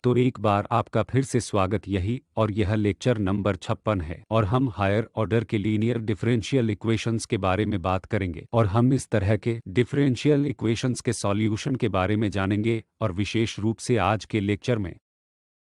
तो एक बार आपका फिर से स्वागत यही और यह लेक्चर नंबर 56 है और हम हायर ऑर्डर के लीनियर डिफरेंशियल इक्वेशंस के बारे में बात करेंगे और हम इस तरह के डिफरेंशियल इक्वेशंस के सॉल्यूशन के बारे में जानेंगे और विशेष रूप से आज के लेक्चर में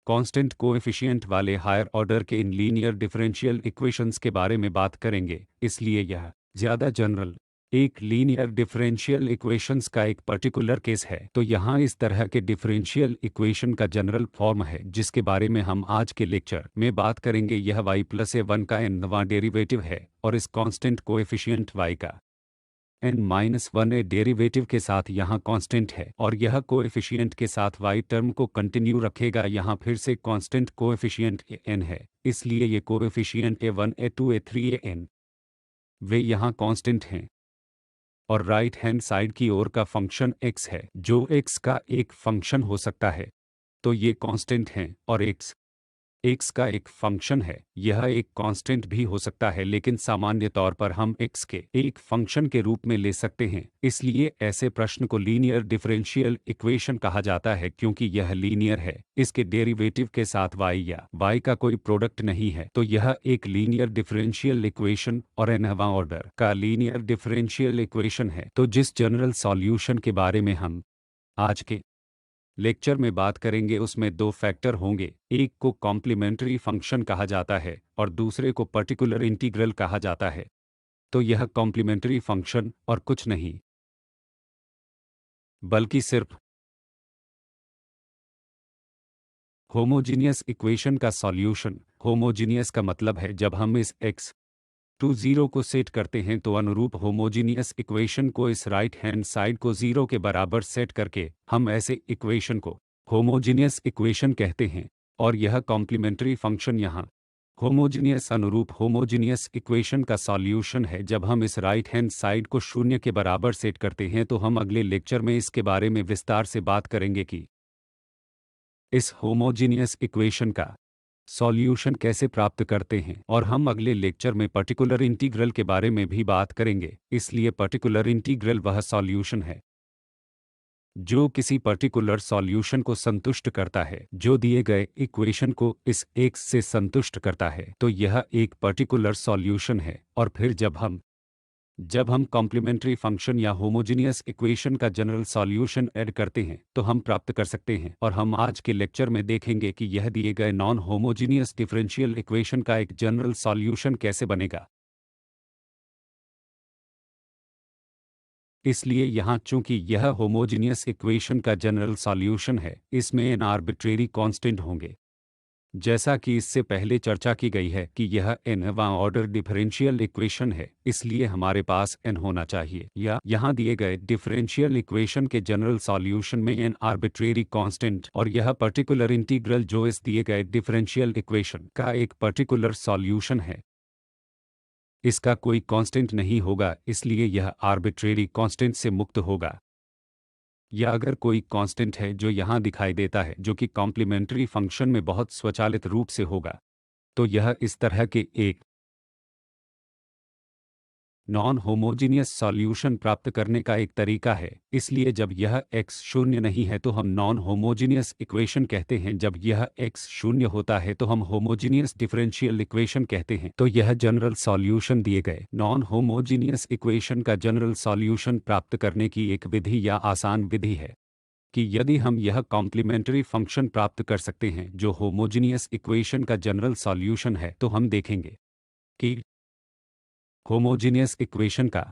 कांस्टेंट कोएफिशिएंट वाले हायर ऑर्डर के इन लीनियर डिफरेंशियल इक्वेशंस के बारे में बात करेंगे, इसलिए यह ज़्यादा जनरल एक लीनियर डिफरेंशियल इक्वेशंस का एक पर्टिकुलर केस है। तो यहाँ इस तरह के डिफरेंशियल इक्वेशन का जनरल फॉर्म है जिसके बारे में हम आज के लेक्चर में बात करेंगे। यह y+a1 का nवां डेरिवेटिव है और इस कांस्टेंट कोएफिशिएंट y का n-1 डेरिवेटिव के साथ यहाँ कांस्टेंट है और यह कोएफिशिएंट के साथ y टर्म को कंटिन्यू रखेगा। यहाँ फिर से कांस्टेंट कोएफिशिएंट n है, इसलिए ये coefficient a1 a2 a3 an वे यहाँ कांस्टेंट हैं और राइट हैंड साइड की ओर का फंक्शन x है जो x का एक फंक्शन हो सकता है। तो ये कांस्टेंट हैं और x का एक फंक्शन है, यह एक कांस्टेंट भी हो सकता है लेकिन सामान्य तौर पर हम x के एक फंक्शन के रूप में ले सकते हैं। इसलिए ऐसे प्रश्न को लीनियर डिफरेंशियल इक्वेशन कहा जाता है क्योंकि यह लीनियर है, इसके डेरिवेटिव के साथ y या y का कोई प्रोडक्ट नहीं है। तो यह एक लीनियर डिफरेंशियल इक्वेशन और nवां ऑर्डर का लीनियर डिफरेंशियल इक्वेशन है। तो जिस जनरल सॉल्यूशन के बारे में हम आज के लेक्चर में बात करेंगे उसमें दो फैक्टर होंगे, एक को कॉम्प्लीमेंट्री फंक्शन कहा जाता है और दूसरे को पर्टिकुलर इंटीग्रल कहा जाता है। तो यह कॉम्प्लीमेंट्री फंक्शन और कुछ नहीं बल्कि सिर्फ होमोजीनियस इक्वेशन का सॉल्यूशन। होमोजीनियस का मतलब है जब हम इस x 0 को सेट करते हैं तो अनुरूप होमोजीनियस इक्वेशन को इस राइट हैंड साइड को 0 के बराबर सेट करके हम ऐसे इक्वेशन को होमोजीनियस इक्वेशन कहते हैं। और यह कॉम्प्लीमेंट्री फंक्शन यहाँ होमोजीनियस अनुरूप होमोजीनियस इक्वेशन का सॉल्यूशन है जब हम इस राइट हैंड साइड को 0 के बराबर सेट करते हैं। तो हम अगले लेक्चर में इसके बारे में विस्तार से बात करेंगे कि इस होमोजीनियस इक्वेशन का सॉल्यूशन कैसे प्राप्त करते हैं और हम अगले लेक्चर में पर्टिकुलर इंटीग्रल के बारे में भी बात करेंगे। इसलिए पर्टिकुलर इंटीग्रल वह सॉल्यूशन है जो किसी पर्टिकुलर सॉल्यूशन को संतुष्ट करता है जो दिए गए इक्वेशन को इस x से संतुष्ट करता है। तो यह एक पर्टिकुलर सॉल्यूशन है और फिर जब हम कॉम्प्लीमेंट्री फंक्शन या होमोजीनियस इक्वेशन का जनरल सॉल्यूशन ऐड करते हैं तो हम प्राप्त कर सकते हैं। और हम आज के लेक्चर में देखेंगे कि यह दिए गए नॉन होमोजीनियस डिफरेंशियल इक्वेशन का एक जनरल सॉल्यूशन कैसे बनेगा। इसलिए यहाँ चूंकि यह होमोजीनियस इक्वेशन का जनरल सॉल्यूशन है, इसमें n आर्बिट्रेरी कांस्टेंट होंगे। जैसा कि इससे पहले चर्चा की गई है कि यह nवां ऑर्डर डिफरेंशियल इक्वेशन है, इसलिए हमारे पास n होना चाहिए या यहाँ दिए गए डिफरेंशियल इक्वेशन के जनरल सॉल्यूशन में n आर्बिट्रेरी कांस्टेंट और यह पर्टिकुलर इंटीग्रल जो इस दिए गए डिफरेंशियल इक्वेशन का एक पर्टिकुलर सॉल्यूशन है, इसका कोई कांस्टेंट नहीं होगा, इसलिए यह आर्बिट्रेरी कांस्टेंट से मुक्त होगा। या अगर कोई कांस्टेंट है जो यहाँ दिखाई देता है जो कि कॉम्प्लीमेंट्री फंक्शन में बहुत स्वचालित रूप से होगा, तो यह इस तरह के एक नॉन होमोजीनियस सॉल्यूशन प्राप्त करने का एक तरीका है। इसलिए जब यह x 0 नहीं है तो हम नॉन होमोजीनियस इक्वेशन कहते हैं, जब यह x 0 होता है तो हम होमोजीनियस डिफरेंशियल इक्वेशन कहते हैं। तो यह जनरल सॉल्यूशन दिए गए नॉन होमोजीनियस इक्वेशन का जनरल सॉल्यूशन प्राप्त करने की एक विधि या आसान विधि है कि यदि हम यह कॉम्प्लीमेंट्री फंक्शन प्राप्त कर सकते हैं जो होमोजीनियस इक्वेशन का जनरल सॉल्यूशन है, तो हम देखेंगे कि होमोजीनियस इक्वेशन का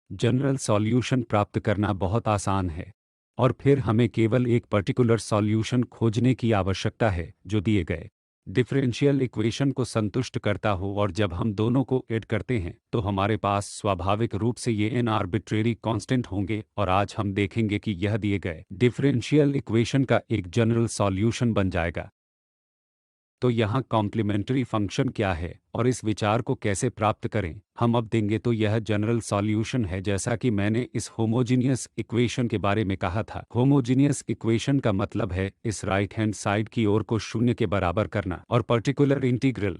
जनरल सॉल्यूशन प्राप्त करना बहुत आसान है और फिर हमें केवल एक पर्टिकुलर सॉल्यूशन खोजने की आवश्यकता है जो दिए गए डिफरेंशियल इक्वेशन को संतुष्ट करता हो। और जब हम दोनों को ऐड करते हैं तो हमारे पास स्वाभाविक रूप से ये n आर्बिट्रेरी कांस्टेंट होंगे और आज हम देखेंगे कि यह दिए गए डिफरेंशियल इक्वेशन का एक जनरल सॉल्यूशन बन जाएगा। तो यहाँ कॉम्प्लीमेंट्री फंक्शन क्या है और इस विचार को कैसे प्राप्त करें हम अब देंगे। तो यह जनरल सॉल्यूशन है जैसा कि मैंने इस होमोजीनियस इक्वेशन के बारे में कहा था। होमोजीनियस इक्वेशन का मतलब है इस राइट हैंड साइड की ओर को 0 के बराबर करना और पर्टिकुलर इंटीग्रल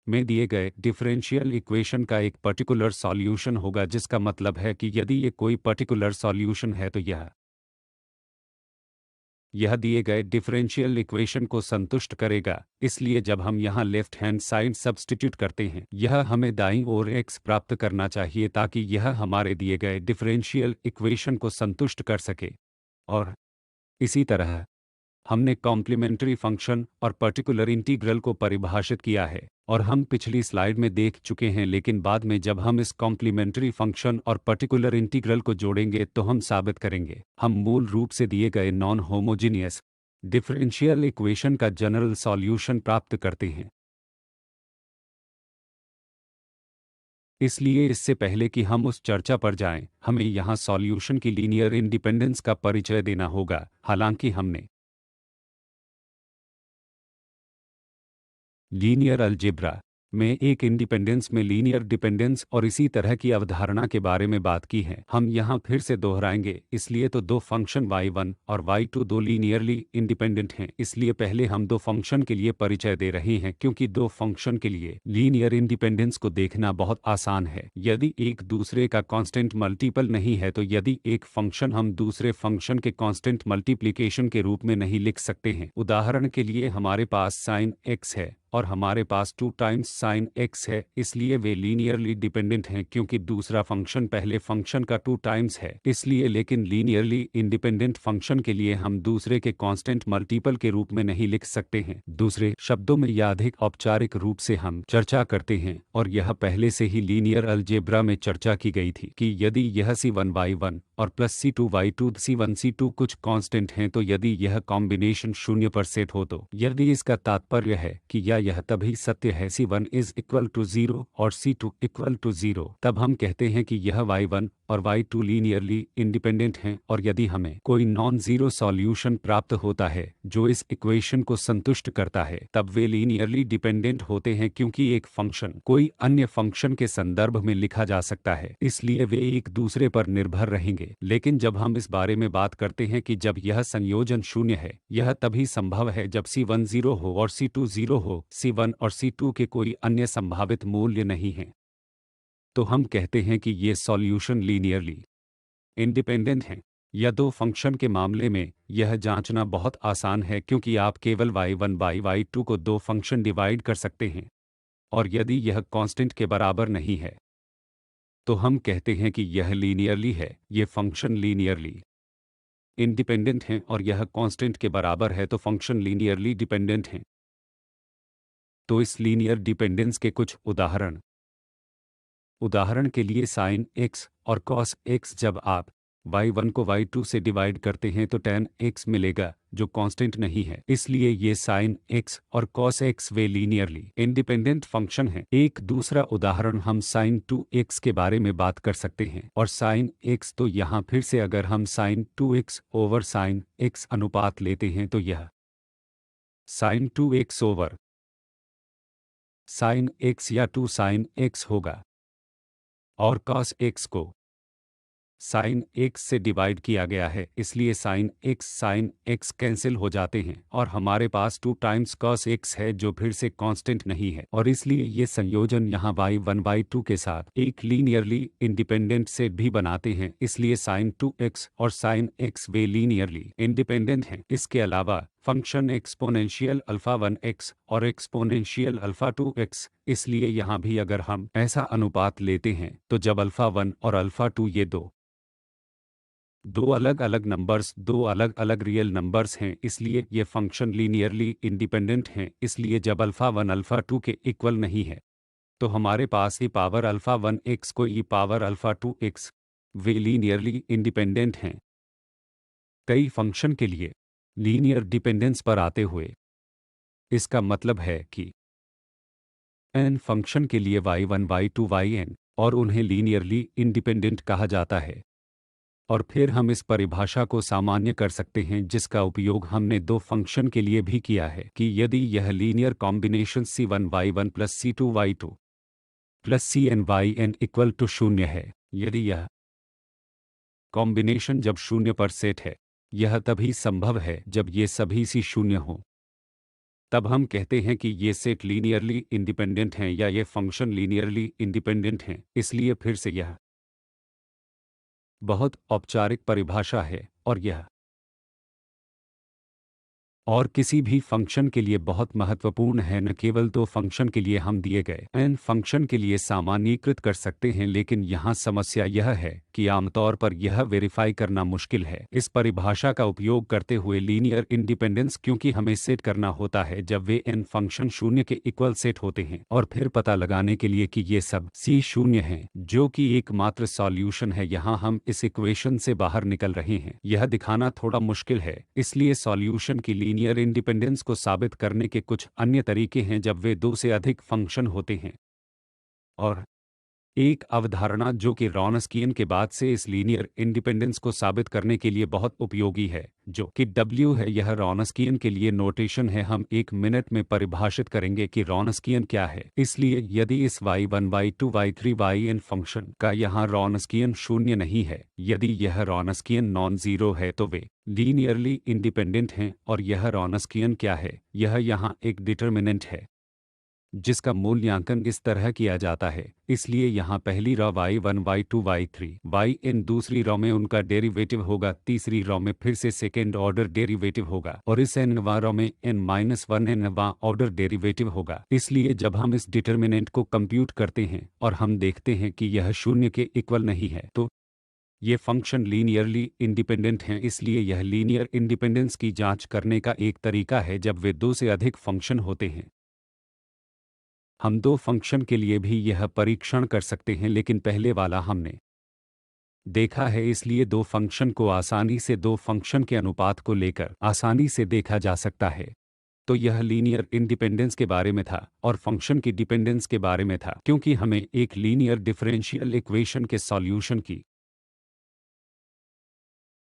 में दिए गए डिफरेंशियल इक्वेशन का एक पर्टिकुलर सॉल्यूशन होगा, जिसका मतलब है कि यदि ये कोई पर्टिकुलर सॉल्यूशन है तो यह दिए गए डिफरेंशियल इक्वेशन को संतुष्ट करेगा, इसलिए जब हम यहाँ लेफ्ट हैंड साइड सब्स्टिट्यूट करते हैं यह हमें दाईं ओर x प्राप्त करना चाहिए ताकि यह हमारे दिए गए डिफरेंशियल इक्वेशन को संतुष्ट कर सके। और इसी तरह हमने कॉम्प्लीमेंट्री फंक्शन और पर्टिकुलर इंटीग्रल को परिभाषित किया है और हम पिछली स्लाइड में देख चुके हैं, लेकिन बाद में जब हम इस कॉम्प्लीमेंट्री फंक्शन और पर्टिकुलर इंटीग्रल को जोड़ेंगे तो हम साबित करेंगे। हम मूल रूप से दिए गए नॉन होमोजीनियस डिफरेंशियल इक्वेशन का जनरल सॉल्यूशन प्राप्त करते हैं। इसलिए इससे पहले कि हम उस चर्चा पर जाएं, हमें यहाँ सॉल्यूशन की लीनियर इंडिपेंडेंस का परिचय देना होगा। हालांकि हमने लीनियर अलजेब्रा में एक इंडिपेंडेंस में लीनियर डिपेंडेंस और इसी तरह की अवधारणा के बारे में बात की है, हम यहाँ फिर से दोहराएंगे। इसलिए तो दो फंक्शन y1 और y2 दो लीनियरली इंडिपेंडेंट हैं। इसलिए पहले हम दो फंक्शन के लिए परिचय दे रहे हैं क्योंकि दो फंक्शन के लिए लीनियर इंडिपेंडेंस को देखना बहुत आसान है। यदि एक दूसरे का कांस्टेंट मल्टीपल नहीं है, तो यदि एक फंक्शन हम दूसरे फंक्शन के कांस्टेंट मल्टीप्लिकेशन के रूप में नहीं लिख सकते हैं। उदाहरण के लिए हमारे पास साइन x है और हमारे पास 2 टाइम्स साइन x है, इसलिए वे लीनियरली डिपेंडेंट हैं क्योंकि दूसरा फंक्शन पहले फंक्शन का 2 टाइम्स है। इसलिए लेकिन लीनियरली इंडिपेंडेंट फंक्शन के लिए हम दूसरे के कांस्टेंट मल्टीपल के रूप में नहीं लिख सकते हैं। दूसरे शब्दों में या अधिक औपचारिक रूप से हम चर्चा करते हैं, और यह पहले से ही लीनियर अलजेब्रा में चर्चा की गई थी कि यदि यह c1y1 और प्लस c2y2 c1 c2 कुछ कांस्टेंट हैं, तो यदि यह कॉम्बिनेशन 0 पर सेट हो, तो यदि इसका तात्पर्य है कि यह तभी सत्य है c1 इज इक्वल टू 0 और c2 इक्वल टू 0, तब हम कहते हैं कि यह y1 और y2 लीनियरली इंडिपेंडेंट हैं। और यदि हमें कोई नॉन जीरो सॉल्यूशन प्राप्त होता है जो इस इक्वेशन को संतुष्ट करता है, तब वे लीनियरली डिपेंडेंट होते हैं क्योंकि एक फंक्शन कोई अन्य फंक्शन के संदर्भ में लिखा जा सकता है, इसलिए वे एक दूसरे पर निर्भर रहेंगे। लेकिन जब हम इस बारे में बात करते हैं कि जब यह संयोजन शून्य है, यह तभी संभव है जब c1 0 हो और c2 0 हो। c1 और c2 के कोई अन्य संभावित मूल्य नहीं हैं, तो हम कहते हैं कि ये सॉल्यूशन लीनियरली इंडिपेंडेंट हैं। या दो फंक्शन के मामले में यह जांचना बहुत आसान है क्योंकि आप केवल y1 बाई y2 को दो फंक्शन डिवाइड कर सकते हैं, और यदि यह कांस्टेंट के बराबर नहीं है तो हम कहते हैं कि यह लीनियरली है। ये फंक्शन लीनियरली इंडिपेंडेंट हैं और यह कांस्टेंट के बराबर है, तो फंक्शन लीनियरली डिपेंडेंट हैं। तो इस लीनियर डिपेंडेंस के कुछ उदाहरण के लिए साइन x और कॉस x, जब आप y1 को y2 से डिवाइड करते हैं तो tan x मिलेगा जो कांस्टेंट नहीं है। इसलिए ये साइन x और कॉस x वे लीनियरली इंडिपेंडेंट फंक्शन हैं। एक दूसरा उदाहरण हम साइन 2x के बारे में बात कर सकते हैं, और साइन x, तो यहाँ फिर से अगर हम sign 2x over sign x अनुपात लेते हैं तो यह sign 2x over sign x या 2 साइन x होगा, और कॉस x को साइन x से डिवाइड किया गया है, इसलिए साइन x कैंसिल हो जाते हैं और हमारे पास 2 टाइम्स कॉस x है जो फिर से कांस्टेंट नहीं है। और इसलिए ये संयोजन यहाँ y1 y2 के साथ एक लीनियरली इंडिपेंडेंट सेट भी बनाते हैं। इसलिए साइन 2x और साइन x वे लीनियरली इंडिपेंडेंट हैं। इसके अलावा फंक्शन एक्सपोनेंशियल अल्फा 1x और एक्सपोनेंशियल अल्फा 2x, इसलिए यहाँ भी अगर हम ऐसा अनुपात लेते हैं तो जब अल्फा 1 और अल्फा 2 ये दो अलग अलग नंबर्स, दो अलग अलग रियल नंबर्स हैं, इसलिए ये फंक्शन लीनियरली इंडिपेंडेंट हैं। इसलिए जब अल्फा 1 अल्फा 2 के इक्वल नहीं है तो हमारे पास e पावर अल्फा 1x को e पावर अल्फा 2x, वे लीनियरली इंडिपेंडेंट हैं। कई फंक्शन के लिए लीनियर डिपेंडेंस पर आते हुए, इसका मतलब है कि n फंक्शन के लिए y1 y2 yn और उन्हें लीनियरली इंडिपेंडेंट कहा जाता है। और फिर हम इस परिभाषा को सामान्य कर सकते हैं जिसका उपयोग हमने दो फंक्शन के लिए भी किया है कि यदि यह linear combination c1y1 plus c2y2 plus cny equal to 0 है, यदि यह कॉम्बिनेशन जब 0 पर सेट है, यह तभी संभव है जब ये सभी c 0 हों, तब हम कहते हैं कि ये सेट लीनियरली इंडिपेंडेंट हैं या ये फंक्शन लीनियरली इंडिपेंडेंट हैं। इसलिए फिर से यह बहुत औपचारिक परिभाषा है और यह और किसी भी फंक्शन के लिए बहुत महत्वपूर्ण है। न केवल दो फंक्शन के लिए हम दिए गए n फंक्शन के लिए सामान्यीकृत कर सकते हैं, लेकिन यहाँ समस्या यह है कि आमतौर पर यह वेरीफाई करना मुश्किल है इस परिभाषा का उपयोग करते हुए लीनियर इंडिपेंडेंस, क्योंकि हमें सेट करना होता है जब वे n फंक्शन शून्य के इक्वल सेट होते हैं, और फिर पता लगाने के लिए कि ये सब c शून्य हैं, जो कि एकमात्र सॉल्यूशन है। यहाँ हम इस इक्वेशन से बाहर निकल रहे हैं। यह दिखाना थोड़ा मुश्किल है, इसलिए सॉल्यूशन की लीनियर इंडिपेंडेंस को साबित करने के कुछ अन्य तरीके हैं जब वे दो से अधिक फंक्शन होते हैं। और एक अवधारणा जो कि रॉनस्कियन के बाद से इस लीनियर इंडिपेंडेंस को साबित करने के लिए बहुत उपयोगी है, जो कि W है। यह रॉनस्कियन के लिए नोटेशन है। हम 1 मिनट में परिभाषित करेंगे कि रॉनस्कियन क्या है। इसलिए यदि इस y1 y2 y3 yn function का यहाँ रॉनस्कियन शून्य नहीं है, यदि यह रॉनस्कियन नॉन जीरो है, तो वे लीनियरली इंडिपेंडेंट हैं। और यह रॉनस्कियन क्या है? यह यहाँ एक डिटर्मिनेंट है जिसका मूल्यांकन इस तरह किया जाता है। इसलिए यहाँ पहली raw y1 y2 y3 yn, दूसरी रॉ में उनका डेरिवेटिव होगा, तीसरी रॉ में फिर से सेकेंड ऑर्डर डेरिवेटिव होगा, और इस nवां रॉ में n-1 nवां ऑर्डर डेरिवेटिव होगा। इसलिए जब हम इस डिटर्मिनेंट को कंप्यूट करते हैं और हम देखते हैं कि यह शून्य के इक्वल नहीं है, तो ये फंक्शन लीनियरली इंडिपेंडेंट हैं। इसलिए यह लीनियर इंडिपेंडेंस की जांच करने का एक तरीका है जब वे दो से अधिक फंक्शन होते हैं। हम दो फंक्शन के लिए भी यह परीक्षण कर सकते हैं, लेकिन पहले वाला हमने देखा है। इसलिए दो फंक्शन को आसानी से दो फंक्शन के अनुपात को लेकर आसानी से देखा जा सकता है। तो यह लीनियर इंडिपेंडेंस के बारे में था और फंक्शन की डिपेंडेंस के बारे में था, क्योंकि हमें एक लीनियर डिफरेंशियल इक्वेशन के सॉल्यूशन की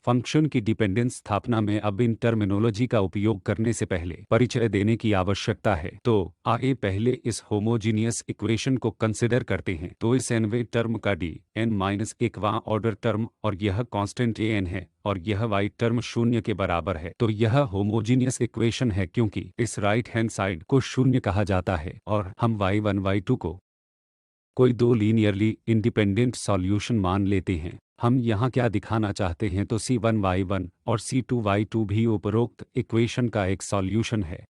फंक्शन की डिपेंडेंस स्थापना में अब इन टर्मिनोलॉजी का उपयोग करने से पहले परिचय देने की आवश्यकता है। तो आइए पहले इस होमोजीनियस इक्वेशन को कंसिडर करते हैं। तो इस nवें टर्म का n-1वां ऑर्डर टर्म और यह कांस्टेंट an है, और यह y टर्म शून्य के बराबर है। तो यह होमोजीनियस इक्वेशन है क्योंकि इस राइट हैंड साइड को शून्य कहा जाता है, और हम y1 y2 को कोई दो लीनियरली इंडिपेंडेंट सॉल्यूशन मान लेते हैं। हम यहाँ क्या दिखाना चाहते हैं? तो c1 y1 और c2 y2 भी उपरोक्त इक्वेशन का एक सॉल्यूशन है,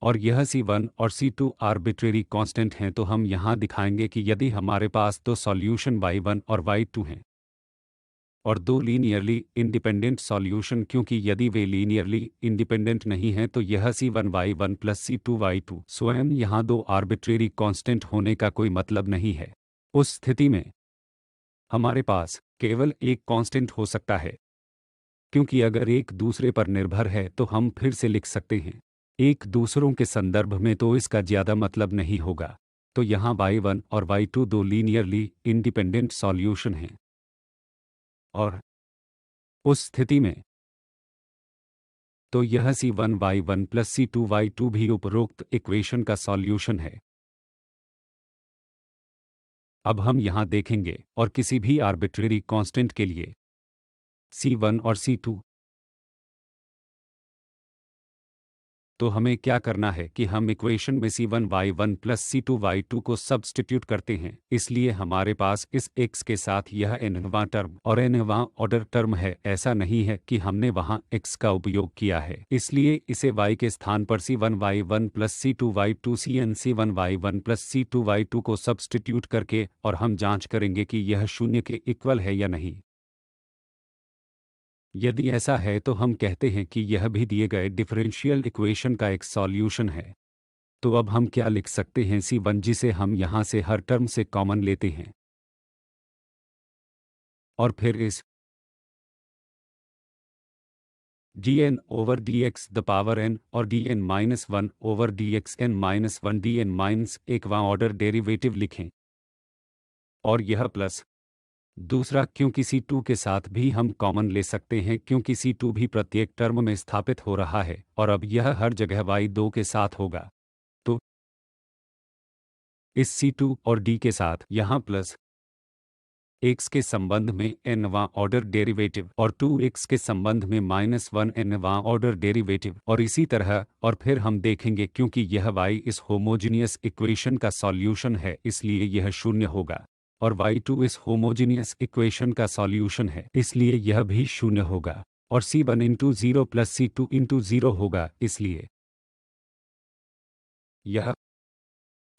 और यह c1 और c2 आर्बिट्रेरी कांस्टेंट हैं। तो हम यहाँ दिखाएंगे कि यदि हमारे पास दो सॉल्यूशन y1 और y2 हैं और दो लीनियरली इंडिपेंडेंट सॉल्यूशन, क्योंकि यदि वे लीनियरली इंडिपेंडेंट नहीं हैं तो यह c1 y1 plus c2 y2 स्वयं यहाँ दो आर्बिट्रेरी कांस्टेंट होने का कोई मतलब नहीं है। उस स्थिति में हमारे पास केवल एक कांस्टेंट हो सकता है, क्योंकि अगर एक दूसरे पर निर्भर है तो हम फिर से लिख सकते हैं एक दूसरों के संदर्भ में, तो इसका ज्यादा मतलब नहीं होगा। तो यहाँ y1 और y2 दो लीनियरली इंडिपेंडेंट सॉल्यूशन हैं, और उस स्थिति में तो यह c1 y1 plus c2 y2 भी उपरोक्त इक्वेशन का सॉल्यूशन है। अब हम यहाँ देखेंगे, और किसी भी आर्बिट्रेरी कांस्टेंट के लिए c1 और c2, तो हमें क्या करना है कि हम इक्वेशन में c1 y1 plus c2 y2 को सब्स्टिट्यूट करते हैं। इसलिए हमारे पास इस x के साथ यह nवां टर्म और nवां ऑर्डर टर्म है। ऐसा नहीं है कि हमने वहां x का उपयोग किया है, इसलिए इसे y के स्थान पर c1 y1 plus c2 y2 c1 y1 plus c2 y2 को सब्स्टिट्यूट करके, और हम जांच करेंगे कि यह शून्य के इक्वल है या नहीं। यदि ऐसा है तो हम कहते हैं कि यह भी दिए गए डिफरेंशियल इक्वेशन का एक सॉल्यूशन है। तो अब हम क्या लिख सकते हैं? c1, जिसे हम यहाँ से हर टर्म से कॉमन लेते हैं, और फिर इस dn over dx the power n और dn-1 ओवर dx n-1 dn-1वां ऑर्डर डेरिवेटिव लिखें, और यह प्लस दूसरा, क्योंकि c2 के साथ भी हम कॉमन ले सकते हैं, क्योंकि c2 भी प्रत्येक टर्म में स्थापित हो रहा है, और अब यह हर जगह y2 के साथ होगा। तो इस c2 और d के साथ यहाँ प्लस x के संबंध में nवां ऑर्डर डेरिवेटिव और 2x के संबंध में -1 nवां ऑर्डर डेरिवेटिव, और इसी तरह। और फिर हम देखेंगे, क्योंकि यह y इस होमोजीनियस इक्वेशन का सॉल्यूशन है, इसलिए यह शून्य होगा, और y2 इस होमोजीनियस इक्वेशन का सॉल्यूशन है, इसलिए यह भी शून्य होगा। और C1 into zero plus C2 into zero होगा, इसलिए यह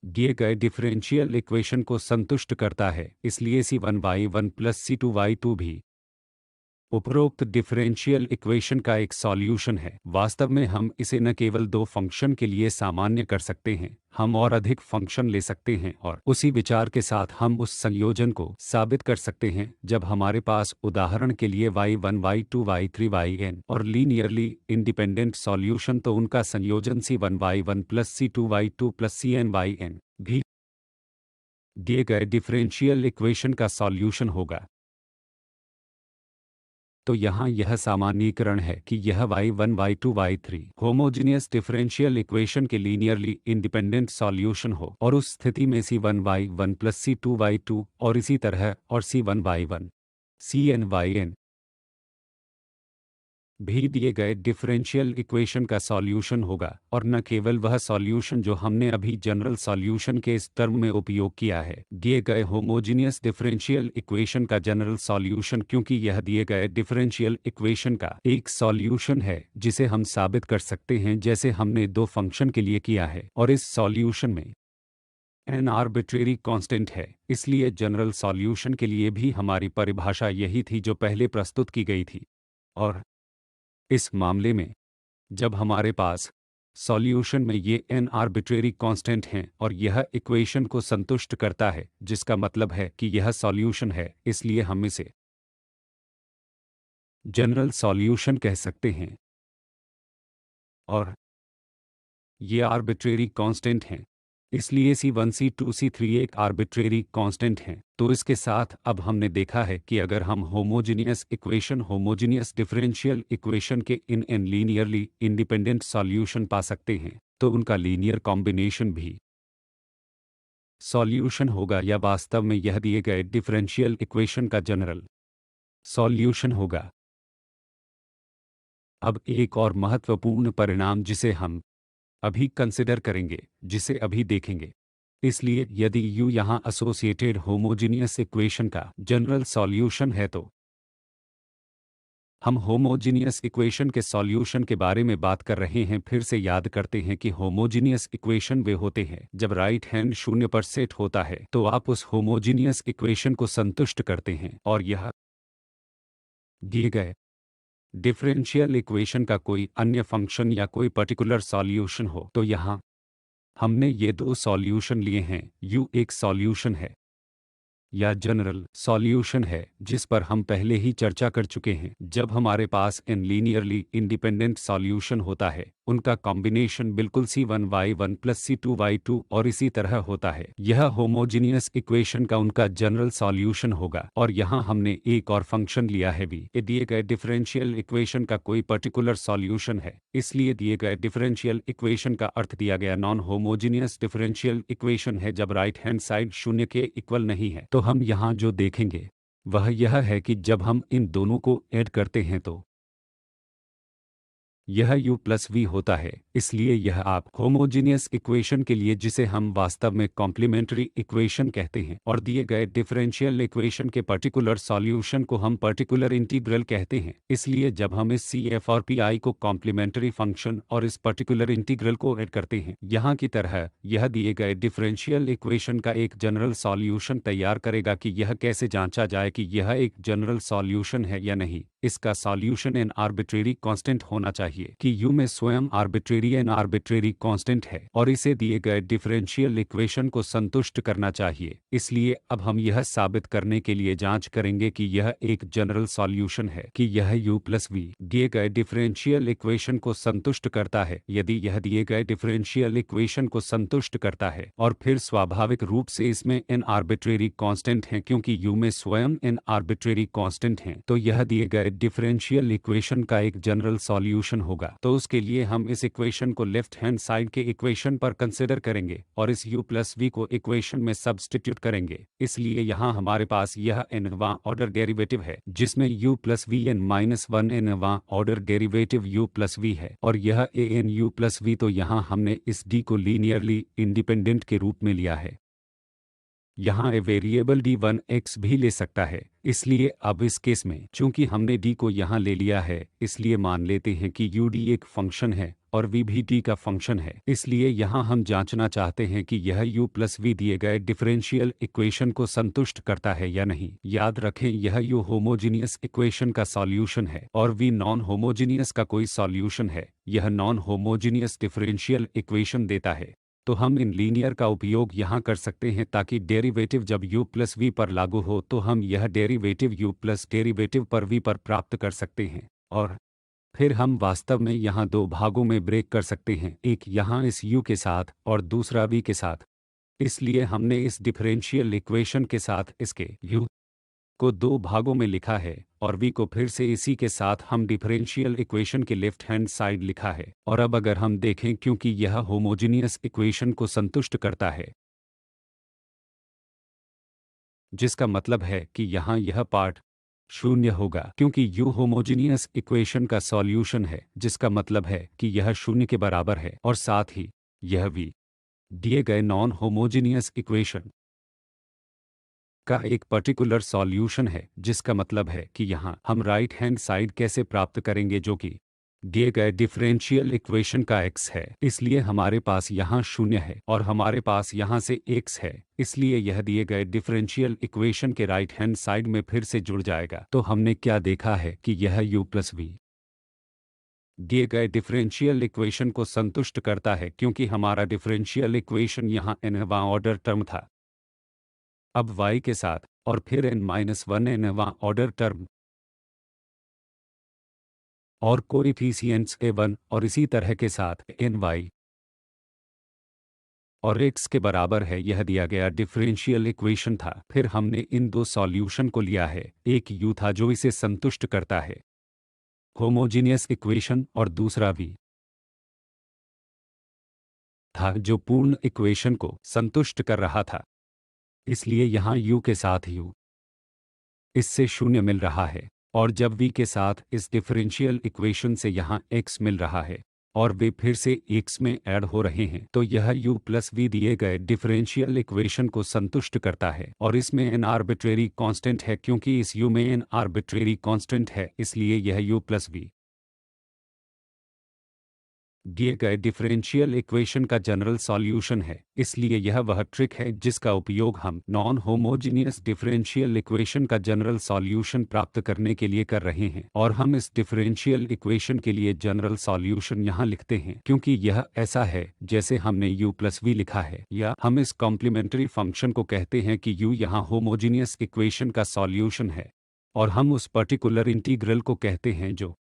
दिए गए डिफरेंशियल इक्वेशन को संतुष्ट करता है, इसलिए C1y1 प्लस C2y2 भी उपरोक्त डिफरेंशियल इक्वेशन का एक सॉल्यूशन है। वास्तव में हम इसे न केवल दो फंक्शन के लिए सामान्य कर सकते हैं, हम और अधिक फंक्शन ले सकते हैं और उसी विचार के साथ हम उस संयोजन को साबित कर सकते हैं जब हमारे पास उदाहरण के लिए y1 y2 y3 yn और लीनियरली इंडिपेंडेंट सॉल्यूशन, तो उनका संयोजन C1y1 plus C2y2 plus Cn yn भी दिए गए डिफरेंशियल इक्वेशन का सॉल्यूशन होगा। तो यहाँ यह सामान्यीकरण है कि यह y1 y2 y3 homogeneous differential equation के लीनियरली इंडिपेंडेंट सॉल्यूशन हो, और उस स्थिति में C1 y1 plus C2 y2 और इसी तरह और C1 y1 Cn yn भी दिए गए डिफरेंशियल इक्वेशन का सॉल्यूशन होगा, और न केवल वह सॉल्यूशन जो हमने अभी जनरल सॉल्यूशन के इस टर्म में उपयोग किया है, दिए गए होमोजीनियस डिफरेंशियल इक्वेशन का जनरल सॉल्यूशन, क्योंकि यह दिए गए डिफरेंशियल इक्वेशन का एक सॉल्यूशन है जिसे हम साबित कर सकते हैं जैसे हमने दो फंक्शन के लिए किया है, और इस सॉल्यूशन में एन आर्बिट्रेरी कांस्टेंट है, इसलिए जनरल सॉल्यूशन के लिए भी हमारी परिभाषा यही थी जो पहले प्रस्तुत की गई थी। और इस मामले में जब हमारे पास सॉल्यूशन में ये n आर्बिट्रेरी कांस्टेंट हैं और यह इक्वेशन को संतुष्ट करता है, जिसका मतलब है कि यह सॉल्यूशन है, इसलिए हम इसे जनरल सॉल्यूशन कह सकते हैं। और ये आर्बिट्रेरी कांस्टेंट हैं, इसलिए C1 C2 C3 एक आर्बिट्रेरी कांस्टेंट हैं। तो इसके साथ अब हमने देखा है कि अगर हम होमोजीनियस डिफरेंशियल इक्वेशन के इन n लीनियरली इंडिपेंडेंट सॉल्यूशन पा सकते हैं, तो उनका लीनियर कॉम्बिनेशन भी सॉल्यूशन होगा, या वास्तव में यह दिए गए डिफरेंशियल इक्वेशन का जनरल सॉल्यूशन होगा। अब एक और महत्वपूर्ण परिणाम जिसे हम अभी कंसिडर करेंगे, जिसे अभी देखेंगे। इसलिए यदि U यहाँ एसोसिएटेड होमोजीनियस इक्वेशन का जनरल सॉल्यूशन है, तो हम होमोजीनियस इक्वेशन के सॉल्यूशन के बारे में बात कर रहे हैं। फिर से याद करते हैं कि होमोजीनियस इक्वेशन वे होते हैं जब राइट हैंड 0 पर सेट होता है, तो आप उस होमोजीनियस इक्वेशन को संतुष्ट करते हैं और यह दिए गए डिफरेंशियल इक्वेशन का कोई अन्य फंक्शन या कोई पर्टिकुलर सॉल्यूशन हो। तो यहाँ हमने ये दो सॉल्यूशन लिए हैं। U एक सॉल्यूशन है या जनरल सॉल्यूशन है जिस पर हम पहले ही चर्चा कर चुके हैं। जब हमारे पास n लीनियरली इंडिपेंडेंट सॉल्यूशन होता है, उनका कॉम्बिनेशन बिल्कुल C1 y1 plus C2 y2 और इसी तरह होता है, यह होमोजीनियस इक्वेशन का उनका जनरल सॉल्यूशन होगा। और यहाँ हमने एक और फंक्शन लिया है v, ये दिए गए डिफरेंशियल इक्वेशन का कोई पर्टिकुलर सॉल्यूशन है, इसलिए दिए गए डिफरेंशियल इक्वेशन का अर्थ दिया गया नॉन होमोजीनियस डिफरेंशियल इक्वेशन है जब राइट हैंड साइड 0 के इक्वल नहीं है। तो हम यहाँ जो देखेंगे वह यह है कि जब हम इन दोनों को ऐड करते हैं तो यह U प्लस V होता है। इसलिए यह आप होमोजीनियस इक्वेशन के लिए, जिसे हम वास्तव में कॉम्प्लीमेंट्री इक्वेशन कहते हैं, और दिए गए डिफरेंशियल इक्वेशन के पर्टिकुलर सॉल्यूशन को हम पर्टिकुलर इंटीग्रल कहते हैं। इसलिए जब हम इस CF और PI को कॉम्प्लीमेंट्री फंक्शन और इस पर्टिकुलर इंटीग्रल को ऐड करते हैं, यहाँ की तरह यह दिए गए डिफरेंशियल इक्वेशन का एक जनरल सॉल्यूशन तैयार करेगा। कि यह कैसे जांचा जाए कि यह एक जनरल सॉल्यूशन है या नहीं? इसका सॉल्यूशन एन आर्बिट्रेरी कांस्टेंट होना चाहिए कि U में स्वयं आर्बिट्रेरी एन आर्बिट्रेरी कांस्टेंट है और इसे दिए गए डिफरेंशियल इक्वेशन को संतुष्ट करना चाहिए। इसलिए अब हम यह साबित करने के लिए जांच करेंगे कि यह एक जनरल सॉल्यूशन है कि यह U प्लस V दिए गए डिफरेंशियल इक्वेशन को संतुष्ट करता है। यदि यह दिए गए डिफरेंशियल इक्वेशन को संतुष्ट करता है, और फिर स्वाभाविक रूप से इसमें एन आर्बिट्रेरी कांस्टेंट हैं क्योंकि U में स्वयं एन आर्बिट्रेरी कांस्टेंट हैं, तो यह दिए गए डिफरेंशियल इक्वेशन का एक जनरल सॉल्यूशन होगा। तो उसके लिए हम इस इक्वेशन को लेफ्ट हैंड साइड के इक्वेशन पर कंसिडर करेंगे और इस U प्लस V को इक्वेशन में सब्स्टिट्यूट करेंगे। इसलिए यहाँ हमारे पास यह nवां ऑर्डर डेरिवेटिव है जिसमें U प्लस V n-1 nवां order derivative U plus V है, और यह an U प्लस V। तो यहाँ हमने इस D को लीनियरली इंडिपेंडेंट के रूप में लिया है। यहाँ ए वेरिएबल d1x भी ले सकता है। इसलिए अब इस केस में चूंकि हमने d को यहाँ ले लिया है, इसलिए मान लेते हैं कि ud एक फंक्शन है और v भी d का फंक्शन है। इसलिए यहाँ हम जांचना चाहते हैं कि यह u प्लस v दिए गए डिफरेंशियल इक्वेशन को संतुष्ट करता है या नहीं। याद रखें, यह u होमोजीनियस इक्वेशन का सॉल्यूशन है और v नॉन होमोजीनियस का कोई सॉल्यूशन है। यह नॉन होमोजीनियस डिफरेंशियल इक्वेशन देता है। तो हम इन लीनियर का उपयोग यहाँ कर सकते हैं ताकि डेरिवेटिव जब u प्लस v पर लागू हो तो हम यह डेरिवेटिव u प्लस डेरिवेटिव पर v पर प्राप्त कर सकते हैं। और फिर हम वास्तव में यहाँ दो भागों में ब्रेक कर सकते हैं, एक यहाँ इस u के साथ और दूसरा v के साथ। इसलिए हमने इस डिफरेंशियल इक्वेशन के साथ इसके u को दो भागों में लिखा है और v को फिर से इसी के साथ हम डिफरेंशियल इक्वेशन के लेफ्ट हैंड साइड लिखा है। और अब अगर हम देखें, क्योंकि यह होमोजीनियस इक्वेशन को संतुष्ट करता है, जिसका मतलब है कि यहाँ यह पार्ट शून्य होगा, क्योंकि u होमोजीनियस इक्वेशन का सॉल्यूशन है, जिसका मतलब है कि यह शून्य के बराबर है। और साथ ही यह v दिए गए नॉन होमोजीनियस इक्वेशन का एक पर्टिकुलर सॉल्यूशन है, जिसका मतलब है कि यहाँ हम राइट हैंड साइड कैसे प्राप्त करेंगे, जो कि दिए गए डिफरेंशियल इक्वेशन का x है। इसलिए हमारे पास यहाँ शून्य है और हमारे पास यहाँ से x है। इसलिए यह दिए गए डिफरेंशियल इक्वेशन के राइट हैंड साइड में फिर से जुड़ जाएगा। तो हमने क्या देखा है कि यह u प्लस v दिए गए डिफरेंशियल इक्वेशन को संतुष्ट करता है, क्योंकि हमारा डिफरेंशियल इक्वेशन यहाँ nवां ऑर्डर टर्म था। अब y के साथ और फिर n-1 nवां ऑर्डर टर्म और कोएफिशिएंट्स a1 और इसी तरह के साथ ny और x के बराबर है, यह दिया गया डिफरेंशियल इक्वेशन था। फिर हमने इन दो सॉल्यूशन को लिया है, एक u था जो इसे संतुष्ट करता है, होमोजीनियस इक्वेशन, और दूसरा v था जो पूर्ण इक्वेशन को संतुष्ट कर रहा था। इसलिए यहाँ u के साथ u इससे शून्य मिल रहा है और जब v के साथ इस डिफरेंशियल इक्वेशन से यहाँ x मिल रहा है और वे फिर से x में ऐड हो रहे हैं, तो यह u प्लस v दिए गए डिफरेंशियल इक्वेशन को संतुष्ट करता है। और इसमें n आर्बिट्रेरी कांस्टेंट है, क्योंकि इस u में n आर्बिट्रेरी कांस्टेंट है, इसलिए यह u प्लस v दिए गए डिफरेंशियल इक्वेशन का जनरल सॉल्यूशन है। इसलिए यह वह ट्रिक है जिसका उपयोग हम नॉन होमोजीनियस डिफरेंशियल इक्वेशन का जनरल सॉल्यूशन प्राप्त करने के लिए कर रहे हैं। और हम इस डिफरेंशियल इक्वेशन के लिए जनरल सॉल्यूशन यहाँ लिखते हैं, क्योंकि यह ऐसा है जैसे हमने u प्लस v लिखा है, या हम इस कॉम्प्लीमेंट्री फंक्शन को कहते हैं कि u यहाँ होमोजीनियस इक्वेशन का सॉल्यूशन है और हम उस पर्टिकुलर इंटीग्रल को कहते हैं जो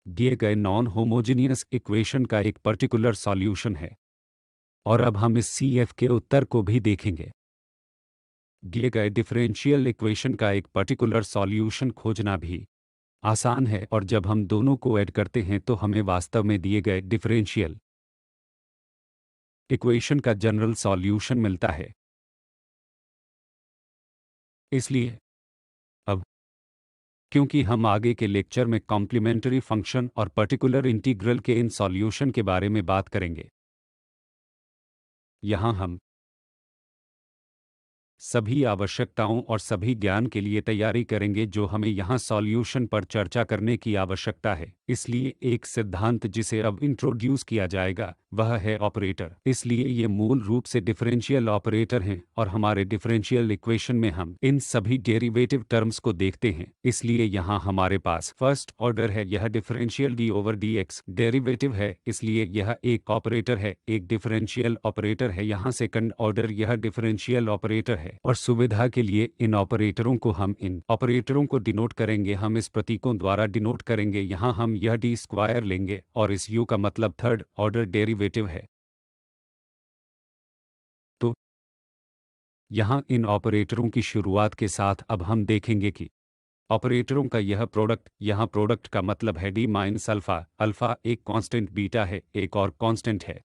दिए गए नॉन होमोजीनियस इक्वेशन का एक पर्टिकुलर सॉल्यूशन है। और अब हम इस CF के उत्तर को भी देखेंगे। दिए गए डिफरेंशियल इक्वेशन का एक पर्टिकुलर सॉल्यूशन खोजना भी आसान है, और जब हम दोनों को ऐड करते हैं तो हमें वास्तव में दिए गए डिफरेंशियल इक्वेशन का जनरल सॉल्यूशन मिलता है। इसलिए अब क्योंकि हम आगे के लेक्चर में कॉम्प्लीमेंट्री फंक्शन और पर्टिकुलर इंटीग्रल के इन सॉल्यूशन के बारे में बात करेंगे, यहाँ हम सभी आवश्यकताओं और सभी ज्ञान के लिए तैयारी करेंगे जो हमें यहाँ सॉल्यूशन पर चर्चा करने की आवश्यकता है। इसलिए एक सिद्धांत जिसे अब इंट्रोड्यूस किया जाएगा वह है ऑपरेटर। इसलिए ये मूल रूप से डिफरेंशियल ऑपरेटर हैं और हमारे डिफरेंशियल इक्वेशन में हम इन सभी डेरिवेटिव टर्म्स को देखते हैं। इसलिए यहाँ हमारे पास फर्स्ट ऑर्डर है, यह differential d over dx derivative है, इसलिए यह एक ऑपरेटर है, एक डिफरेंशियल ऑपरेटर है। यहाँ सेकंड ऑर्डर यह डिफरेंशियल ऑपरेटर है और सुविधा के लिए इन ऑपरेटरों को हम इन ऑपरेटरों को डिनोट करेंगे, हम इस प्रतीकों द्वारा डिनोट करेंगे। यहाँ हम यह d स्क्वायर लेंगे और इस u का मतलब थर्ड ऑर्डर डेरिवेटिव है। तो यहाँ इन ऑपरेटरों की शुरुआत के साथ अब हम देखेंगे कि ऑपरेटरों का यह प्रोडक्ट, यहाँ प्रोडक्ट का मतलब है d माइनस अल्फ़ा। अल्फ़ा एक कांस्टेंट, बीटा है एक और कांस्टेंट है,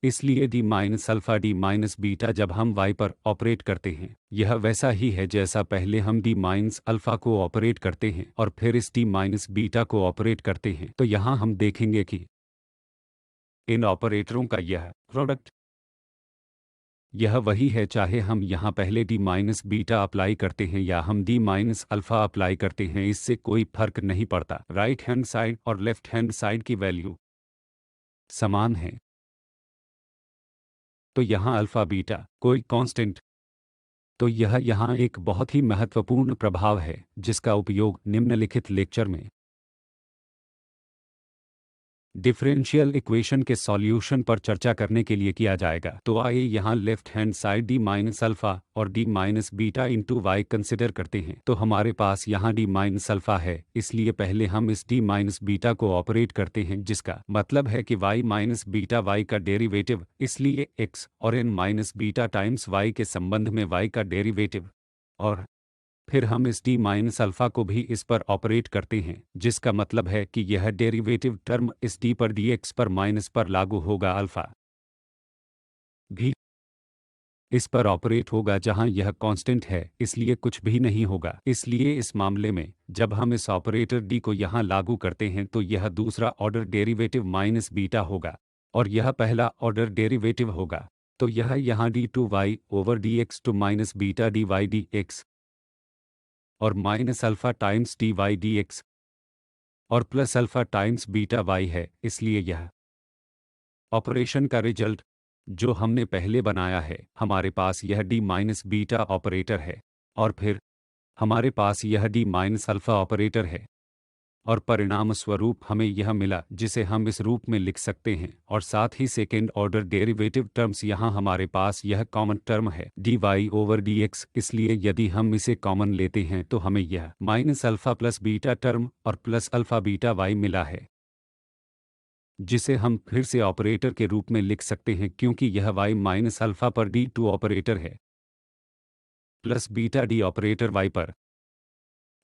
इसलिए d minus alpha d minus beta जब हम y पर ऑपरेट करते हैं यह वैसा ही है जैसा पहले हम d माइनस अल्फ़ा को ऑपरेट करते हैं और फिर इस d माइनस बीटा को ऑपरेट करते हैं। तो यहाँ हम देखेंगे कि इन ऑपरेटरों का यह प्रोडक्ट यह वही है, चाहे हम यहाँ पहले डी माइनस बीटा अप्लाई करते हैं या हम डी माइनस अल्फ़ा अप्लाई करते हैं, इससे कोई फर्क नहीं पड़ता। राइट हैंड साइड और लेफ्ट हैंड साइड की वैल्यू समान है, तो यहाँ अल्फ़ा बीटा कोई कांस्टेंट। तो यह यहाँ एक बहुत ही महत्वपूर्ण प्रभाव है जिसका उपयोग निम्नलिखित लेक्चर में डिफरेंशियल इक्वेशन के सॉल्यूशन पर चर्चा करने के लिए किया जाएगा। तो आइए यहाँ left hand side D minus alpha और D minus beta into Y consider करते हैं। तो हमारे पास यहाँ डी माइनस अल्फ़ा है, इसलिए पहले हम इस डी माइनस बीटा को ऑपरेट करते हैं, जिसका मतलब है कि वाई माइनस बीटा वाई का डेरिवेटिव, इसलिए एक्स और N minus beta times Y के संबंध में वाई का डेरिवेटिव। और फिर हम इस डी माइनस अल्फ़ा को भी इस पर ऑपरेट करते हैं, जिसका मतलब है कि यह डेरिवेटिव टर्म इस डी पर डी एक्स पर माइनस पर लागू होगा। अल्फ़ा भी इस पर ऑपरेट होगा जहां यह कांस्टेंट है, इसलिए कुछ भी नहीं होगा। इसलिए इस मामले में जब हम इस ऑपरेटर डी को यहां लागू करते हैं तो यह दूसरा ऑर्डर डेरिवेटिव माइनस बीटा होगा और यह पहला ऑर्डर डेरिवेटिव होगा। तो यह यहाँ D two Y over D X two minus beta D Y D X और minus alpha times D Y D X और plus alpha times beta Y है। इसलिए यह ऑपरेशन का रिजल्ट जो हमने पहले बनाया है, हमारे पास यह डी माइनस बीटा ऑपरेटर है और फिर हमारे पास यह डी माइनस अल्फ़ा ऑपरेटर है और परिणाम स्वरूप हमें यह मिला, जिसे हम इस रूप में लिख सकते हैं। और साथ ही सेकेंड ऑर्डर डेरिवेटिव टर्म्स यहाँ हमारे पास यह कॉमन टर्म है D Y over D X, इसलिए यदि हम इसे कॉमन लेते हैं तो हमें यह minus alpha plus beta term और प्लस अल्फ़ा बीटा वाई मिला है, जिसे हम फिर से ऑपरेटर के रूप में लिख सकते हैं क्योंकि यह वाई माइनस अल्फ़ा पर डी टू ऑपरेटर है plus beta D operator Y पर,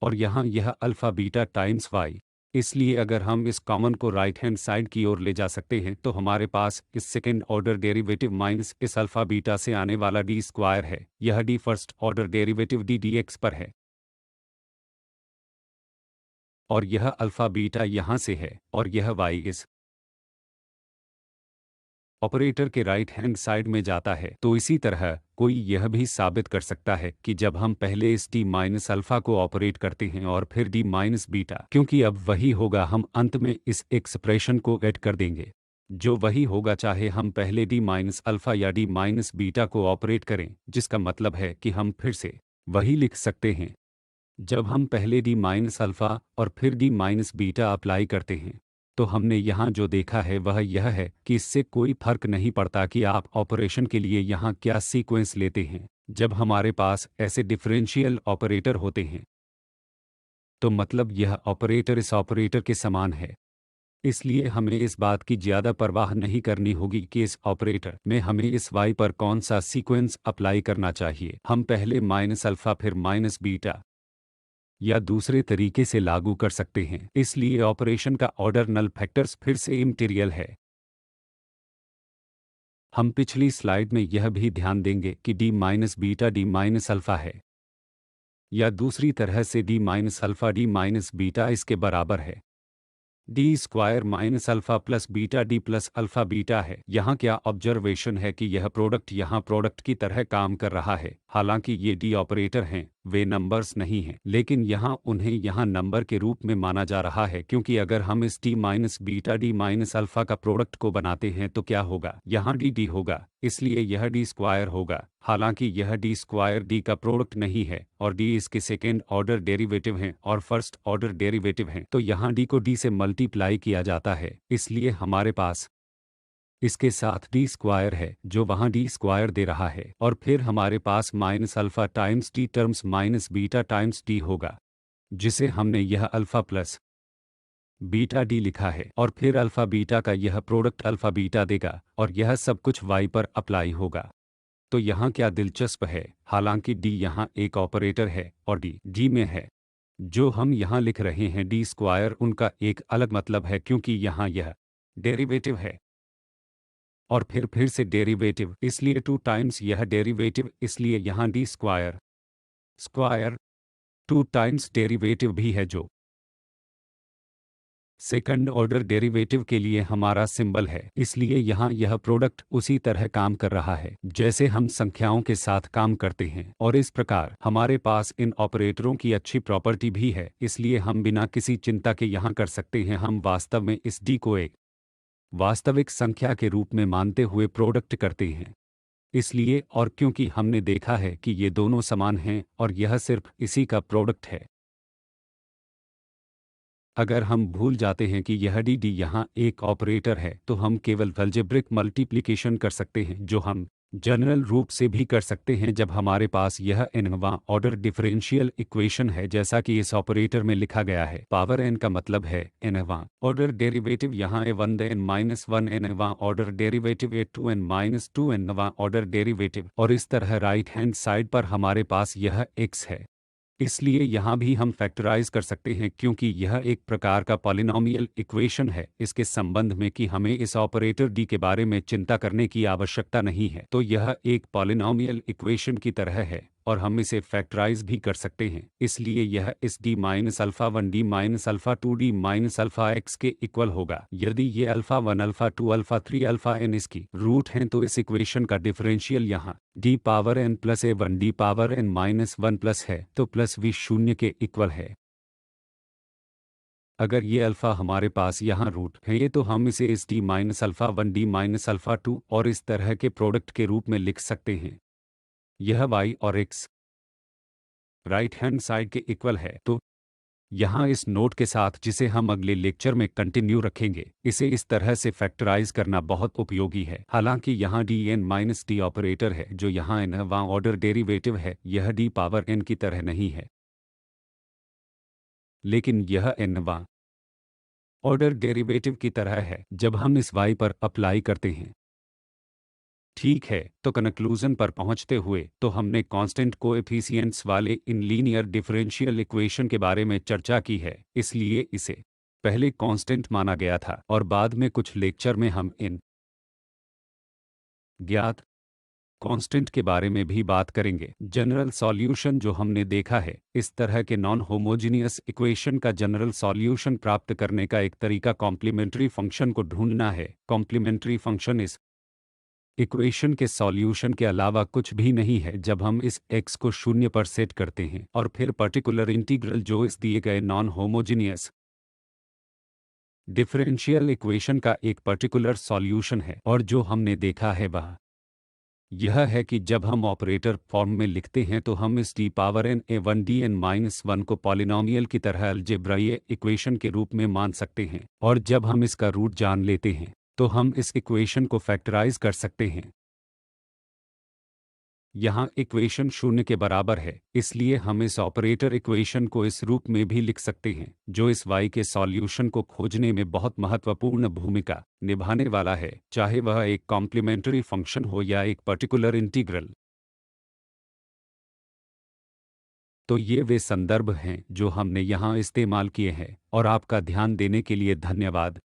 और यहाँ यह अल्फ़ा बीटा टाइम्स वाई। इसलिए अगर हम इस कॉमन को राइट हैंड साइड की ओर ले जा सकते हैं तो हमारे पास इस सेकेंड ऑर्डर डेरिवेटिव माइनस इस अल्फ़ा बीटा से आने वाला डी स्क्वायर है। यह D first order derivative D D x पर है और यह अल्फ़ा बीटा यहाँ से है और यह वाई इस ऑपरेटर के राइट हैंड साइड में जाता है। तो इसी तरह कोई यह भी साबित कर सकता है कि जब हम पहले इस डी माइनस अल्फ़ा को ऑपरेट करते हैं और फिर डी माइनस बीटा, क्योंकि अब वही होगा, हम अंत में इस एक्सप्रेशन को ऐड कर देंगे जो वही होगा चाहे हम पहले डी माइनस अल्फ़ा या डी माइनस बीटा को ऑपरेट करें, जिसका मतलब है कि हम फिर से वही लिख सकते हैं जब हम पहले डी माइनस अल्फ़ा और फिर डी माइनस बीटा अप्लाई करते हैं। तो हमने यहाँ जो देखा है वह यह है कि इससे कोई फर्क नहीं पड़ता कि आप ऑपरेशन के लिए यहाँ क्या सीक्वेंस लेते हैं। जब हमारे पास ऐसे डिफरेंशियल ऑपरेटर होते हैं तो मतलब यह ऑपरेटर इस ऑपरेटर के समान है, इसलिए हमें इस बात की ज़्यादा परवाह नहीं करनी होगी कि इस ऑपरेटर में हमें इस वाई पर कौन सा सीक्वेंस अप्लाई करना चाहिए। हम पहले माइनस अल्फ़ा फिर माइनस बीटा या दूसरे तरीके से लागू कर सकते हैं। इसलिए ऑपरेशन का ऑर्डर नल फैक्टर्स फिर से इमटीरियल है। हम पिछली स्लाइड में यह भी ध्यान देंगे कि D minus beta D minus alpha है या दूसरी तरह से D minus alpha D minus beta इसके बराबर है D square minus alpha plus beta D plus alpha beta है। यहाँ क्या ऑब्जर्वेशन है कि यह प्रोडक्ट यहाँ प्रोडक्ट की तरह काम कर रहा है। हालांकि ये डी ऑपरेटर हैं, वे नंबर्स नहीं हैं, लेकिन यहाँ उन्हें यहाँ नंबर के रूप में माना जा रहा है क्योंकि अगर हम इस D minus beta D minus alpha का प्रोडक्ट को बनाते हैं तो क्या होगा, यहाँ डी डी होगा, इसलिए यह डी स्क्वायर होगा। हालांकि यह डी स्क्वायर डी का प्रोडक्ट नहीं है और डी इसके सेकेंड ऑर्डर डेरिवेटिव हैं और फर्स्ट ऑर्डर डेरिवेटिव हैं, तो यहाँ डी को डी से मल्टीप्लाई किया जाता है, इसलिए हमारे पास इसके साथ डी स्क्वायर है जो वहाँ डी स्क्वायर दे रहा है और फिर हमारे पास minus alpha times D terms minus beta times D होगा, जिसे हमने यह अल्फ़ा प्लस बीटा डी लिखा है और फिर अल्फ़ा बीटा का यह प्रोडक्ट अल्फ़ा बीटा देगा और यह सब कुछ वाई पर अप्लाई होगा। तो यहाँ क्या दिलचस्प है, हालांकि डी यहाँ एक ऑपरेटर है और डी डी में है, जो हम यहाँ लिख रहे हैं डी स्क्वायर, उनका एक अलग मतलब है क्योंकि यहाँ यह डेरिवेटिव है और फिर से डेरिवेटिव, इसलिए 2 टाइम्स यह डेरिवेटिव, इसलिए यहाँ D square square 2 times derivative भी है जो सेकंड ऑर्डर डेरिवेटिव के लिए हमारा सिंबल है, इसलिए यहाँ यह प्रोडक्ट उसी तरह काम कर रहा है जैसे हम संख्याओं के साथ काम करते हैं, और इस प्रकार हमारे पास इन ऑपरेटरों की अच्छी प्रॉपर्टी भी है, इसलिए हम बिना किसी चिंता के यहाँ कर सकते हैं। हम वास्तव में इस डी को एक वास्तविक संख्या के रूप में मानते हुए प्रोडक्ट करते हैं, इसलिए और क्योंकि हमने देखा है कि ये दोनों समान हैं और यह सिर्फ इसी का प्रोडक्ट है। अगर हम भूल जाते हैं कि यह डी यहाँ एक ऑपरेटर है, तो हम केवल अलजेब्रिक मल्टीप्लिकेशन कर सकते हैं, जो हम जनरल रूप से भी कर सकते हैं जब हमारे पास यह nवां ऑर्डर डिफरेंशियल इक्वेशन है, जैसा कि इस ऑपरेटर में लिखा गया है। पावर n का मतलब है nवां ऑर्डर डेरिवेटिव, यहाँ a1 n-1 nवां ऑर्डर डेरिवेटिव a2 nवां ऑर्डर डेरिवेटिव, और इस तरह राइट हैंड साइड पर हमारे पास यह x है। इसलिए यहाँ भी हम फैक्टराइज कर सकते हैं क्योंकि यह एक प्रकार का पॉलिनॉमियल इक्वेशन है, इसके संबंध में कि हमें इस ऑपरेटर डी के बारे में चिंता करने की आवश्यकता नहीं है। तो यह एक पॉलिनॉमियल इक्वेशन की तरह है और हम इसे फैक्टराइज भी कर सकते हैं, इसलिए यह इस D minus alpha 1 D minus alpha 2 D minus alpha x के इक्वल होगा। यदि ये alpha 1 alpha 2 alpha 3 alpha n इसकी रूट हैं, तो इस इक्वेशन का डिफरेंशियल यहाँ D power n plus a1 D power n minus 1 plus है, तो प्लस v शून्य के इक्वल है। अगर ये अल्फ़ा हमारे पास यहाँ रूट है ये, तो हम इसे इस D minus alpha 1 D minus alpha 2 और इस तरह के प्रोडक्ट के रूप में लिख सकते हैं। यह y और x राइट हैंड साइड के इक्वल है। तो यहाँ इस नोट के साथ, जिसे हम अगले लेक्चर में कंटिन्यू रखेंगे, इसे इस तरह से फैक्टराइज करना बहुत उपयोगी है। हालांकि यहाँ D N minus D operator है जो यहाँ nवां ऑर्डर डेरिवेटिव है, यह डी पावर n की तरह नहीं है, लेकिन यह nवां ऑर्डर डेरिवेटिव की तरह है जब हम इस y पर अप्लाई करते हैं। ठीक है, तो कंक्लूजन पर पहुंचते हुए, तो हमने कांस्टेंट कोएफिशिएंट्स वाले इन लीनियर डिफरेंशियल इक्वेशन के बारे में चर्चा की है, इसलिए इसे पहले कांस्टेंट माना गया था और बाद में कुछ लेक्चर में हम इन ज्ञात कांस्टेंट के बारे में भी बात करेंगे। जनरल सॉल्यूशन जो हमने देखा है, इस तरह के नॉन होमोजीनियस इक्वेशन का जनरल सॉल्यूशन प्राप्त करने का एक तरीका कॉम्प्लीमेंट्री फंक्शन को ढूंढना है। कॉम्प्लीमेंट्री फंक्शन इस इक्वेशन के सॉल्यूशन के अलावा कुछ भी नहीं है जब हम इस x को शून्य पर सेट करते हैं और फिर पर्टिकुलर इंटीग्रल जो इस दिए गए नॉन होमोजीनियस डिफरेंशियल इक्वेशन का एक पर्टिकुलर सॉल्यूशन है। और जो हमने देखा है वह यह है कि जब हम ऑपरेटर फॉर्म में लिखते हैं तो हम इस D power n a1 D n minus 1 को पॉलिनॉमियल की तरह अलजेब्राई इक्वेशन के रूप में मान सकते हैं, और जब हम इसका रूट जान लेते हैं तो हम इस इक्वेशन को फैक्टराइज कर सकते हैं। यहाँ इक्वेशन शून्य के बराबर है, इसलिए हम इस ऑपरेटर इक्वेशन को इस रूप में भी लिख सकते हैं, जो इस y के सॉल्यूशन को खोजने में बहुत महत्वपूर्ण भूमिका निभाने वाला है, चाहे वह एक कॉम्प्लीमेंट्री फंक्शन हो या एक पर्टिकुलर इंटीग्रल। तो ये वे संदर्भ हैं जो हमने यहाँ इस्तेमाल किए हैं, और आपका ध्यान देने के लिए धन्यवाद।